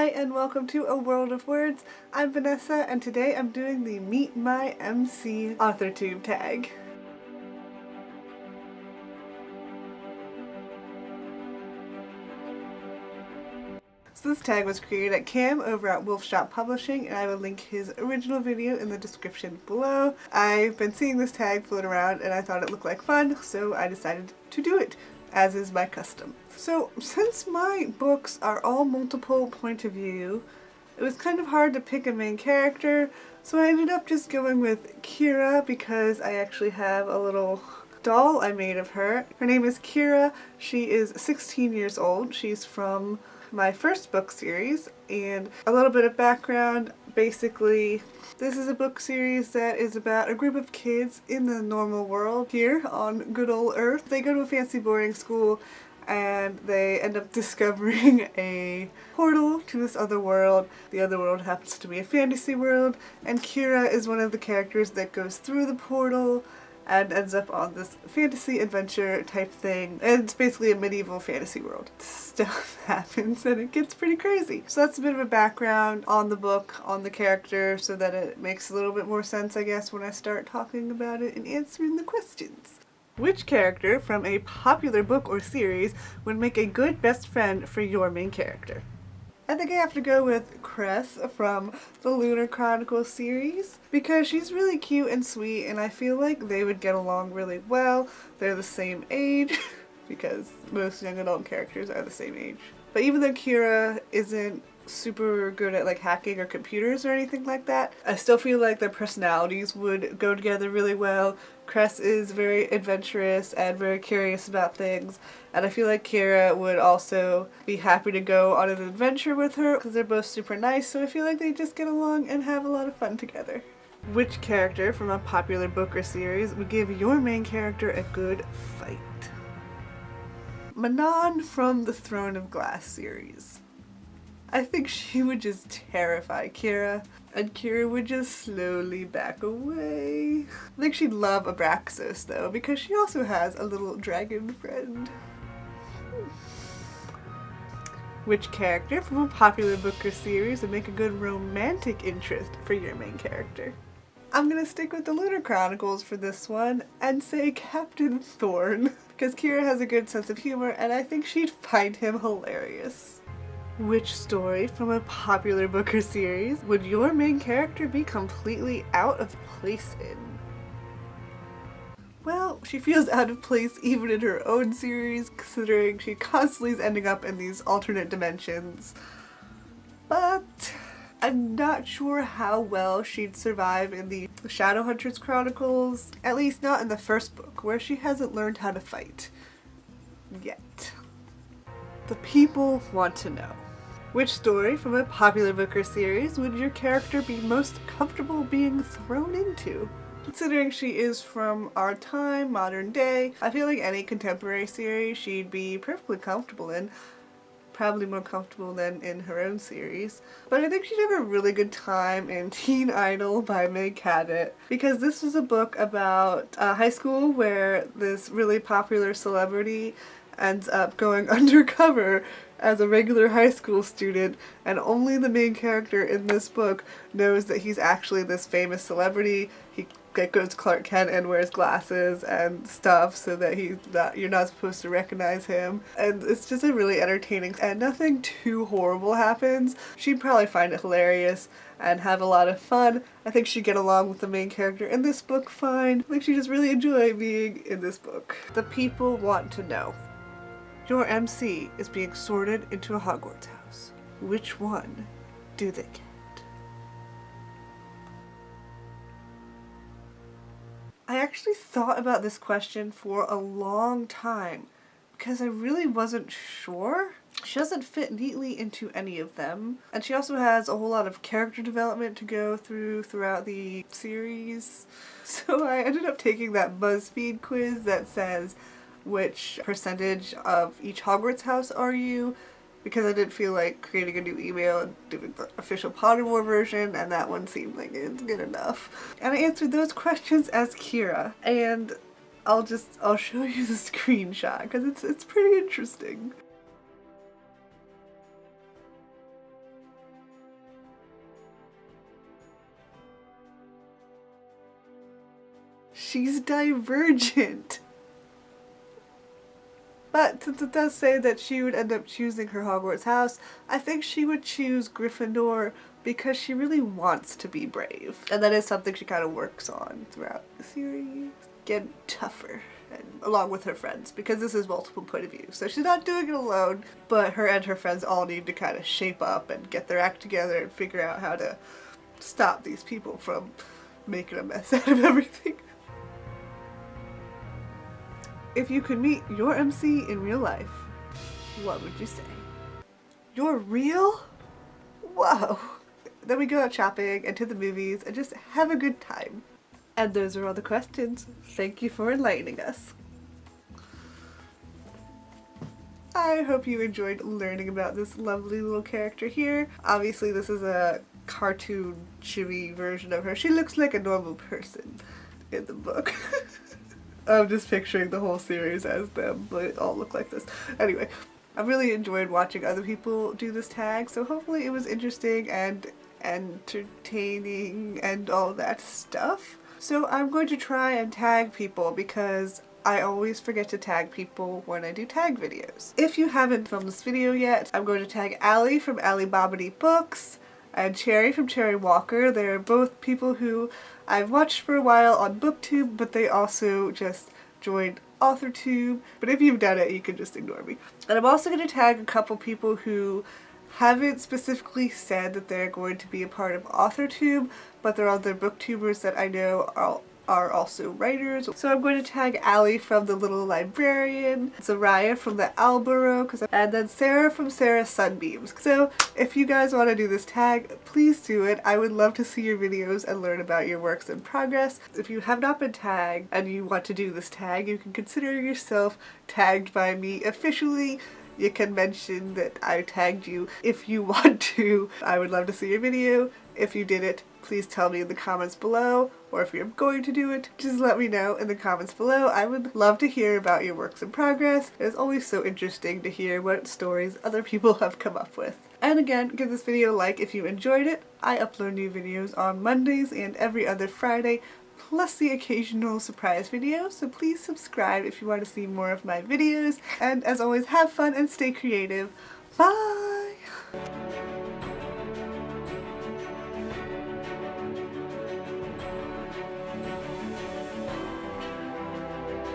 Hi and welcome to A World of Words. I'm Vanessa and today I'm doing the Meet My MC AuthorTube tag. So this tag was created at Cam over at Wolf Shop Publishing, and I will link his original video in the description below. I've been seeing this tag float around and I thought it looked like fun, so I decided to do it, as is my custom. So since my books are all multiple point of view, it was kind of hard to pick a main character, so I ended up just going with Kira because I actually have a little doll I made of her. Her name is Kira. She is 16 years old. She's from my first book series, and a little bit of background. Basically, this is a book series that is about a group of kids in the normal world here on good old Earth. They go to a fancy boarding school and they end up discovering a portal to this other world. The other world happens to be a fantasy world, and Kira is one of the characters that goes through the portal and ends up on this fantasy adventure type thing. And it's basically a medieval fantasy world. Stuff happens and it gets pretty crazy. So that's a bit of a background on the book, on the character, so that it makes a little bit more sense, I guess, when I start talking about it and answering the questions. Which character from a popular book or series would make a good best friend for your main character? I think I have to go with Cress from the Lunar Chronicles series because she's really cute and sweet, and I feel like they would get along really well. They're the same age because most young adult characters are the same age. But even though Kira isn't super good at like hacking or computers or anything like that, I still feel like their personalities would go together really well. Cress is very adventurous and very curious about things, and I feel like Kira would also be happy to go on an adventure with her because they're both super nice, so I feel like they just get along and have a lot of fun together. Which character from a popular book or series would give your main character a good fight? Manon from the Throne of Glass series. I think she would just terrify Kira, and Kira would just slowly back away. I think she'd love Abraxas though, because she also has a little dragon friend. Which character from a popular book or series would make a good romantic interest for your main character? I'm gonna stick with the Lunar Chronicles for this one and say Captain Thorn, because Kira has a good sense of humor and I think she'd find him hilarious. Which story from a popular book or series would your main character be completely out of place in? Well, she feels out of place even in her own series, considering she constantly is ending up in these alternate dimensions. But I'm not sure how well she'd survive in the Shadowhunters Chronicles, at least not in the first book, where she hasn't learned how to fight. Yet. The people want to know. Which story from a popular book or series would your character be most comfortable being thrown into? Considering she is from our time, modern day, I feel like any contemporary series she'd be perfectly comfortable in. Probably more comfortable than in her own series. But I think she'd have a really good time in Teen Idol by Meg Cabot, because this was a book about high school where this really popular celebrity ends up going undercover as a regular high school student, and only the main character in this book knows that he's actually this famous celebrity. He goes Clark Kent and wears glasses and stuff so that you're not supposed to recognize him, and it's just a really entertaining, and nothing too horrible happens. She'd probably find it hilarious and have a lot of fun. I think she'd get along with the main character in this book fine. I think she'd just really enjoy being in this book. The people want to know. Your MC is being sorted into a Hogwarts house. Which one do they get? I actually thought about this question for a long time because I really wasn't sure. She doesn't fit neatly into any of them, and she also has a whole lot of character development to go throughout the series. So I ended up taking that BuzzFeed quiz that says, which percentage of each Hogwarts house are you? Because I didn't feel like creating a new email and doing the official Pottermore version, and that one seemed like it's good enough. And I answered those questions as Kira, and I'll show you the screenshot because it's pretty interesting. She's divergent. But since it does say that she would end up choosing her Hogwarts house, I think she would choose Gryffindor because she really wants to be brave. And that is something she kind of works on throughout the series. Getting tougher, and along with her friends, because this is multiple point of view. So she's not doing it alone, but her and her friends all need to kind of shape up and get their act together and figure out how to stop these people from making a mess out of everything. If you could meet your MC in real life, what would you say? You're real? Whoa. Then we go out shopping and to the movies and just have a good time. And those are all the questions. Thank you for enlightening us. I hope you enjoyed learning about this lovely little character here. Obviously this is a cartoon chewy version of her. She looks like a normal person in the book. I'm just picturing the whole series as them, but it all look like this. Anyway, I really enjoyed watching other people do this tag, so hopefully it was interesting and entertaining and all that stuff. So I'm going to try and tag people because I always forget to tag people when I do tag videos. If you haven't filmed this video yet, I'm going to tag Allie from Allie Bobbity Books and Cherry from Cherry Walker. They're both people who I've watched for a while on BookTube, but they also just joined AuthorTube. But if you've done it, you can just ignore me. And I'm also going to tag a couple people who haven't specifically said that they're going to be a part of AuthorTube, but there are other booktubers that I know are also writers. So I'm going to tag Allie from The Little Librarian, Zariah from The Alborough, and then Sarah from Sarah Sunbeams. So if you guys want to do this tag, please do it. I would love to see your videos and learn about your works in progress. If you have not been tagged and you want to do this tag, you can consider yourself tagged by me officially. You can mention that I tagged you if you want to. I would love to see your video. If you did it, please tell me in the comments below, or if you're going to do it, just let me know in the comments below. I would love to hear about your works in progress. It's always so interesting to hear what stories other people have come up with. And again, give this video a like if you enjoyed it. I upload new videos on Mondays and every other Friday, plus the occasional surprise video, so please subscribe if you want to see more of my videos. And as always, have fun and stay creative. Bye!